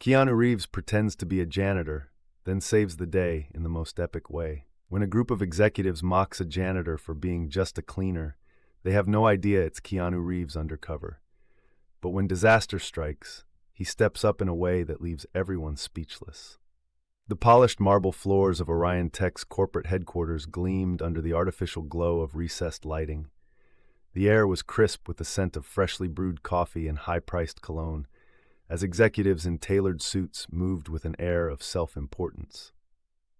Keanu Reeves pretends to be a janitor, then saves the day in the most epic way. When a group of executives mocks a janitor for being just a cleaner, they have no idea it's Keanu Reeves undercover. But when disaster strikes, he steps up in a way that leaves everyone speechless. The polished marble floors of Orion Tech's corporate headquarters gleamed under the artificial glow of recessed lighting. The air was crisp with the scent of freshly brewed coffee and high-priced cologne, as executives in tailored suits moved with an air of self-importance.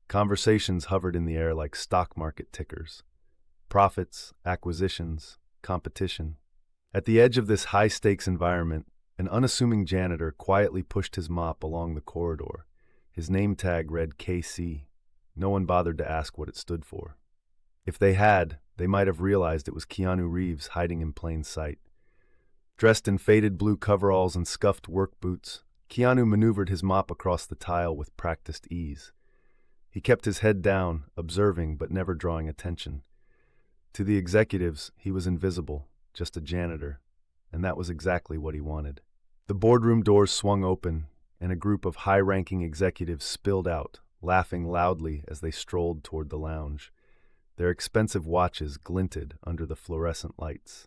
Conversations hovered in the air like stock market tickers. Profits, acquisitions, competition. At the edge of this high-stakes environment, an unassuming janitor quietly pushed his mop along the corridor. His name tag read KC. No one bothered to ask what it stood for. If they had, they might have realized it was Keanu Reeves hiding in plain sight. Dressed in faded blue coveralls and scuffed work boots, Keanu maneuvered his mop across the tile with practiced ease. He kept his head down, observing but never drawing attention. To the executives, he was invisible, just a janitor, and that was exactly what he wanted. The boardroom doors swung open, and a group of high-ranking executives spilled out, laughing loudly as they strolled toward the lounge. Their expensive watches glinted under the fluorescent lights.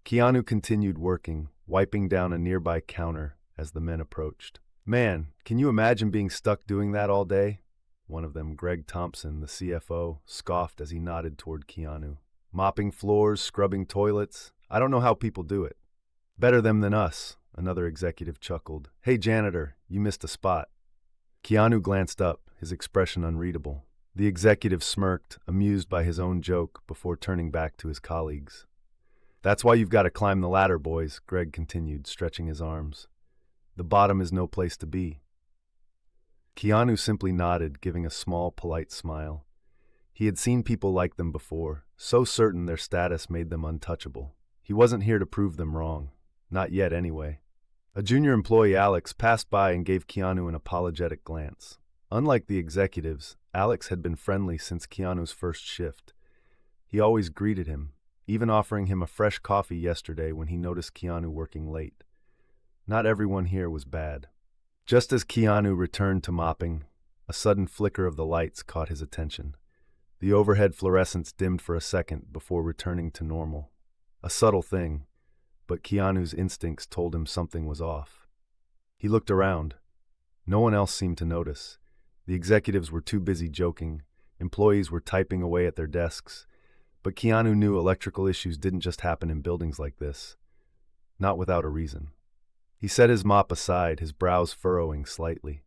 Keanu continued working, wiping down a nearby counter as the men approached. "Man, can you imagine being stuck doing that all day?" One of them, Greg Thompson, the CFO, scoffed as he nodded toward Keanu. "Mopping floors, scrubbing toilets. I don't know how people do it." "Better them than us," another executive chuckled. "Hey, janitor, you missed a spot." Keanu glanced up, his expression unreadable. The executive smirked, amused by his own joke, before turning back to his colleagues. "That's why you've got to climb the ladder, boys," Greg continued, stretching his arms. "The bottom is no place to be." Keanu simply nodded, giving a small, polite smile. He had seen people like them before, so certain their status made them untouchable. He wasn't here to prove them wrong. Not yet, anyway. A junior employee, Alex, passed by and gave Keanu an apologetic glance. Unlike the executives, Alex had been friendly since Keanu's first shift. He always greeted him, even offering him a fresh coffee yesterday when he noticed Keanu working late. Not everyone here was bad. Just as Keanu returned to mopping, a sudden flicker of the lights caught his attention. The overhead fluorescence dimmed for a second before returning to normal. A subtle thing, but Keanu's instincts told him something was off. He looked around. No one else seemed to notice. The executives were too busy joking. Employees were typing away at their desks. But Keanu knew electrical issues didn't just happen in buildings like this. Not without a reason. He set his mop aside, his brows furrowing slightly.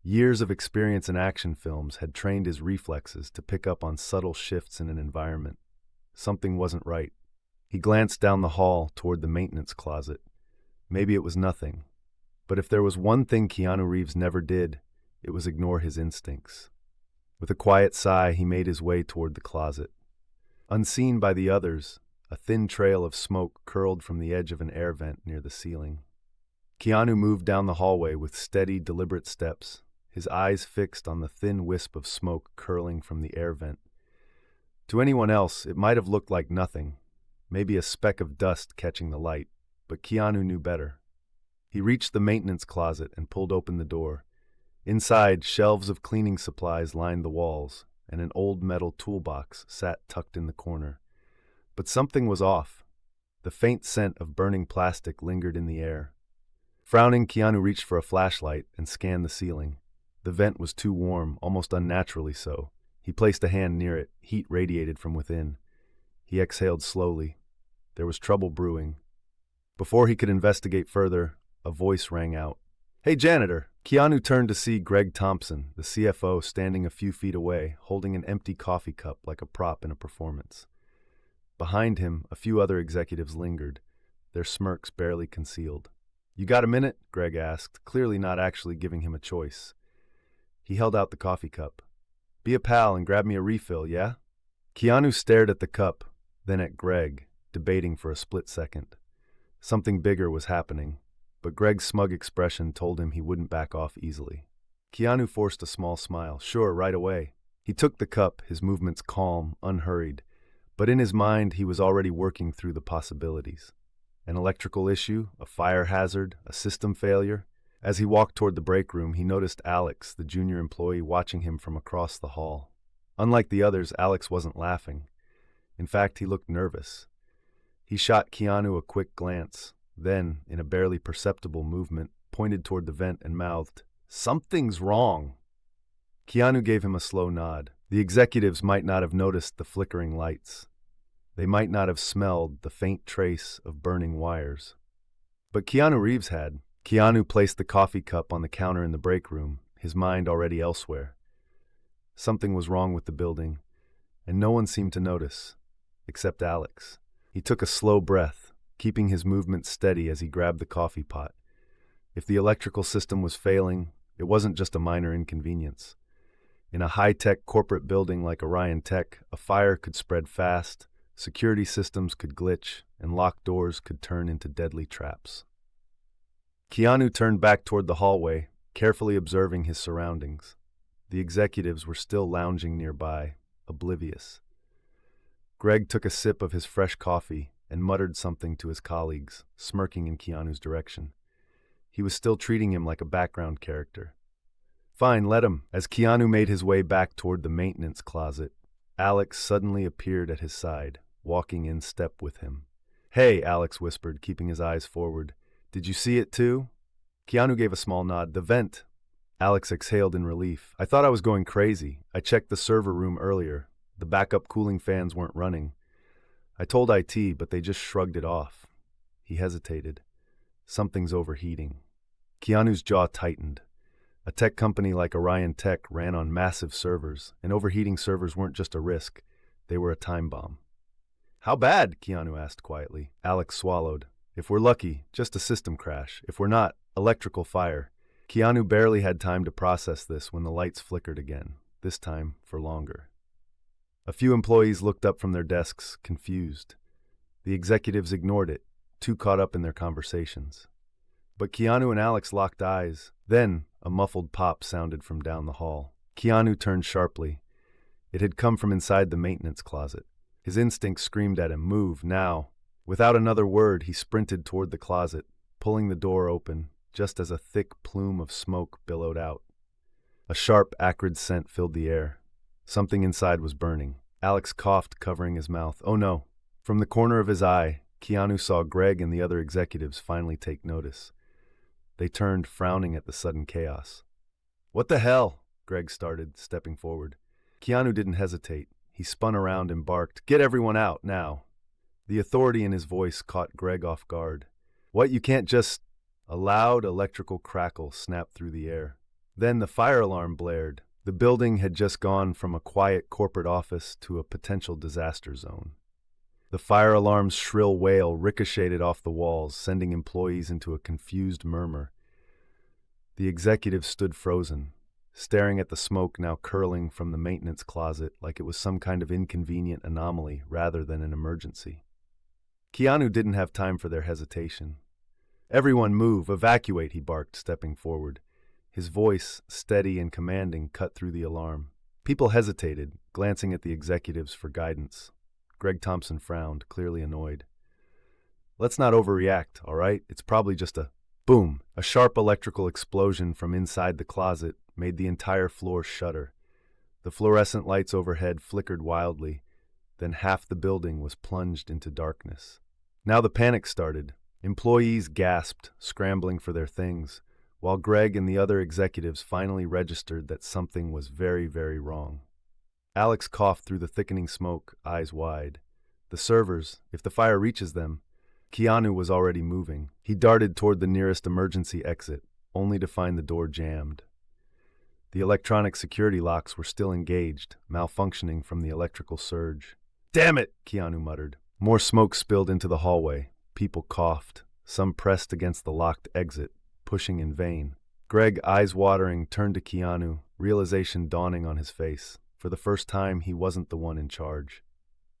Years of experience in action films had trained his reflexes to pick up on subtle shifts in an environment. Something wasn't right. He glanced down the hall toward the maintenance closet. Maybe it was nothing. But if there was one thing Keanu Reeves never did, it was ignore his instincts. With a quiet sigh, he made his way toward the closet. Unseen by the others, a thin trail of smoke curled from the edge of an air vent near the ceiling. Keanu moved down the hallway with steady, deliberate steps, his eyes fixed on the thin wisp of smoke curling from the air vent. To anyone else, it might have looked like nothing, maybe a speck of dust catching the light, but Keanu knew better. He reached the maintenance closet and pulled open the door. Inside, shelves of cleaning supplies lined the walls, and an old metal toolbox sat tucked in the corner. But something was off. The faint scent of burning plastic lingered in the air. Frowning, Keanu reached for a flashlight and scanned the ceiling. The vent was too warm, almost unnaturally so. He placed a hand near it, heat radiated from within. He exhaled slowly. There was trouble brewing. Before he could investigate further, a voice rang out. "Hey, janitor!" Keanu turned to see Greg Thompson, the CFO, standing a few feet away, holding an empty coffee cup like a prop in a performance. Behind him, a few other executives lingered, their smirks barely concealed. "You got a minute?" Greg asked, clearly not actually giving him a choice. He held out the coffee cup. "Be a pal and grab me a refill, yeah?" Keanu stared at the cup, then at Greg, debating for a split second. Something bigger was happening, but Greg's smug expression told him he wouldn't back off easily. Keanu forced a small smile. "Sure, right away." He took the cup, his movements calm, unhurried, but in his mind he was already working through the possibilities. An electrical issue, a fire hazard, a system failure. As he walked toward the break room, he noticed Alex, the junior employee, watching him from across the hall. Unlike the others, Alex wasn't laughing. In fact, he looked nervous. He shot Keanu a quick glance, then, in a barely perceptible movement, pointed toward the vent and mouthed, "Something's wrong." Keanu gave him a slow nod. The executives might not have noticed the flickering lights. They might not have smelled the faint trace of burning wires. But Keanu Reeves had. Keanu placed the coffee cup on the counter in the break room, his mind already elsewhere. Something was wrong with the building, and no one seemed to notice, except Alex. He took a slow breath, keeping his movement steady as he grabbed the coffee pot. If the electrical system was failing, it wasn't just a minor inconvenience. In a high-tech corporate building like Orion Tech, a fire could spread fast, security systems could glitch, and locked doors could turn into deadly traps. Keanu turned back toward the hallway, carefully observing his surroundings. The executives were still lounging nearby, oblivious. Greg took a sip of his fresh coffee and muttered something to his colleagues, smirking in Keanu's direction. He was still treating him like a background character. "Fine, let him." As Keanu made his way back toward the maintenance closet, Alex suddenly appeared at his side, walking in step with him. "Hey," Alex whispered, keeping his eyes forward. "Did you see it too?" Keanu gave a small nod. "The vent." Alex exhaled in relief. "I thought I was going crazy. I checked the server room earlier. The backup cooling fans weren't running. I told IT, but they just shrugged it off." He hesitated. "Something's overheating." Keanu's jaw tightened. A tech company like Orion Tech ran on massive servers, and overheating servers weren't just a risk, they were a time bomb. "How bad?" Keanu asked quietly. Alex swallowed. "If we're lucky, just a system crash. If we're not, electrical fire." Keanu barely had time to process this when the lights flickered again, this time for longer. A few employees looked up from their desks, confused. The executives ignored it, too caught up in their conversations. But Keanu and Alex locked eyes. Then, a muffled pop sounded from down the hall. Keanu turned sharply. It had come from inside the maintenance closet. His instinct screamed at him, "Move, now." Without another word, he sprinted toward the closet, pulling the door open, just as a thick plume of smoke billowed out. A sharp, acrid scent filled the air. Something inside was burning. Alex coughed, covering his mouth. "Oh no." From the corner of his eye, Keanu saw Greg and the other executives finally take notice. They turned, frowning at the sudden chaos. "What the hell?" Greg started, stepping forward. Keanu didn't hesitate. He spun around and barked, "Get everyone out, now." The authority in his voice caught Greg off guard. "What, you can't just—" A loud electrical crackle snapped through the air. Then the fire alarm blared. The building had just gone from a quiet corporate office to a potential disaster zone. The fire alarm's shrill wail ricocheted off the walls, sending employees into a confused murmur. The executives stood frozen, staring at the smoke now curling from the maintenance closet like it was some kind of inconvenient anomaly rather than an emergency. Keanu didn't have time for their hesitation. "Everyone move, evacuate," he barked, stepping forward. His voice, steady and commanding, cut through the alarm. People hesitated, glancing at the executives for guidance. Greg Thompson frowned, clearly annoyed. "Let's not overreact, all right? It's probably just a—" Boom! A sharp electrical explosion from inside the closet made the entire floor shudder. The fluorescent lights overhead flickered wildly, then half the building was plunged into darkness. Now the panic started. Employees gasped, scrambling for their things, while Greg and the other executives finally registered that something was very, very wrong. Alex coughed through the thickening smoke, eyes wide. The servers, if the fire reaches them— Keanu was already moving. He darted toward the nearest emergency exit, only to find the door jammed. The electronic security locks were still engaged, malfunctioning from the electrical surge. "Damn it!" Keanu muttered. More smoke spilled into the hallway. People coughed. Some pressed against the locked exit, pushing in vain. Greg, eyes watering, turned to Keanu, realization dawning on his face. For the first time, he wasn't the one in charge.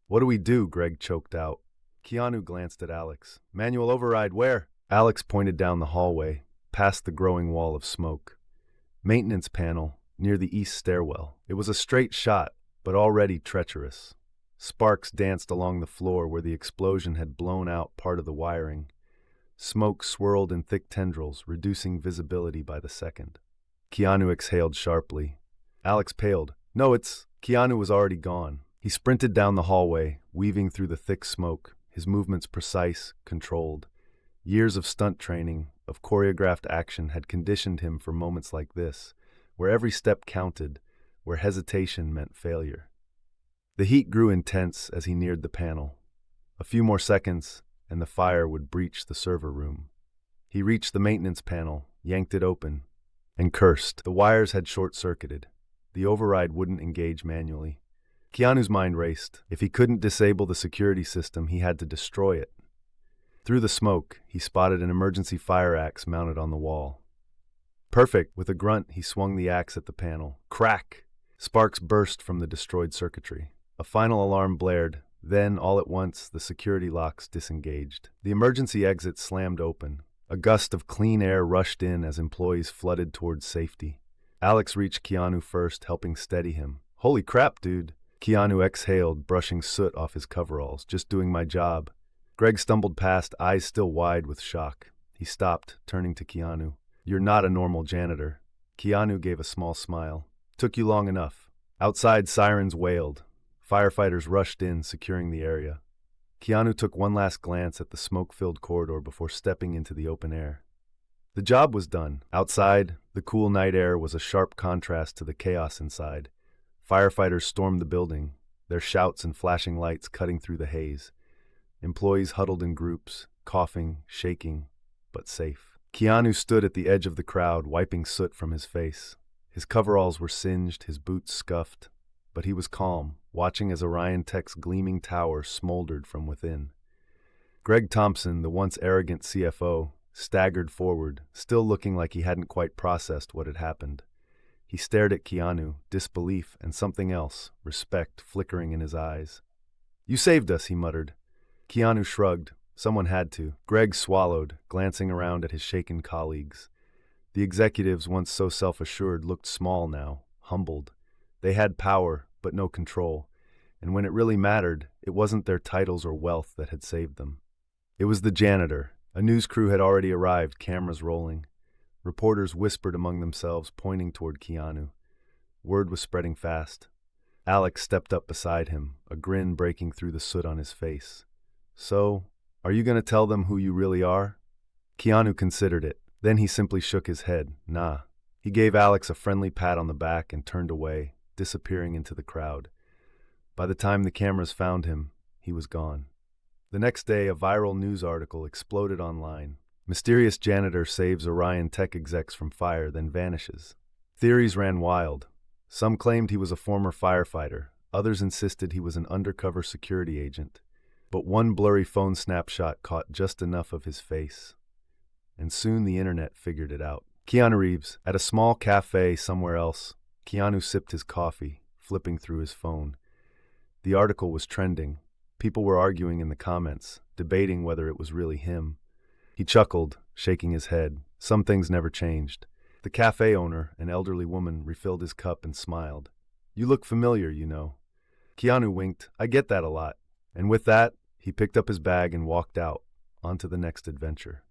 "What do we do?" Greg choked out. Keanu glanced at Alex. "Manual override, where?" Alex pointed down the hallway, past the growing wall of smoke. Maintenance panel, near the east stairwell. It was a straight shot, but already treacherous. Sparks danced along the floor where the explosion had blown out part of the wiring. Smoke swirled in thick tendrils, reducing visibility by the second. Keanu exhaled sharply. Alex paled. No, Keanu was already gone. He sprinted down the hallway, weaving through the thick smoke, his movements precise, controlled. Years of stunt training, of choreographed action had conditioned him for moments like this, where every step counted, where hesitation meant failure. The heat grew intense as he neared the panel. A few more seconds, and the fire would breach the server room. He reached the maintenance panel, yanked it open, and cursed. The wires had short-circuited. The override wouldn't engage manually. Keanu's mind raced. If he couldn't disable the security system, he had to destroy it. Through the smoke, he spotted an emergency fire axe mounted on the wall. Perfect! With a grunt, he swung the axe at the panel. Crack! Sparks burst from the destroyed circuitry. A final alarm blared. Then, all at once, the security locks disengaged. The emergency exit slammed open. A gust of clean air rushed in as employees flooded towards safety. Alex reached Keanu first, helping steady him. Holy crap, dude! Keanu exhaled, brushing soot off his coveralls. Just doing my job. Greg stumbled past, eyes still wide with shock. He stopped, turning to Keanu. You're not a normal janitor. Keanu gave a small smile. Took you long enough. Outside, sirens wailed. Firefighters rushed in, securing the area. Keanu took one last glance at the smoke-filled corridor before stepping into the open air. The job was done. Outside, the cool night air was a sharp contrast to the chaos inside. Firefighters stormed the building, their shouts and flashing lights cutting through the haze. Employees huddled in groups, coughing, shaking, but safe. Keanu stood at the edge of the crowd, wiping soot from his face. His coveralls were singed, his boots scuffed, but he was calm, watching as Orion Tech's gleaming tower smoldered from within. Greg Thompson, the once arrogant CFO, staggered forward, still looking like he hadn't quite processed what had happened. He stared at Keanu, disbelief and something else, respect flickering in his eyes. You saved us, he muttered. Keanu shrugged. Someone had to. Greg swallowed, glancing around at his shaken colleagues. The executives, once so self-assured, looked small now, humbled. They had power, but no control. And when it really mattered, it wasn't their titles or wealth that had saved them. It was the janitor. A news crew had already arrived, cameras rolling. Reporters whispered among themselves, pointing toward Keanu. Word was spreading fast. Alex stepped up beside him, a grin breaking through the soot on his face. So, are you going to tell them who you really are? Keanu considered it. Then he simply shook his head. Nah. He gave Alex a friendly pat on the back and turned away, disappearing into the crowd. By the time the cameras found him, he was gone. The next day, a viral news article exploded online. Mysterious janitor saves Orion Tech execs from fire, then vanishes. Theories ran wild. Some claimed he was a former firefighter. Others insisted he was an undercover security agent. But one blurry phone snapshot caught just enough of his face. And soon the internet figured it out. Keanu Reeves, at a small cafe somewhere else. Keanu sipped his coffee, flipping through his phone. The article was trending. People were arguing in the comments, debating whether it was really him. He chuckled, shaking his head. Some things never changed. The cafe owner, an elderly woman, refilled his cup and smiled. You look familiar, you know. Keanu winked. I get that a lot. And with that, he picked up his bag and walked out, onto the next adventure.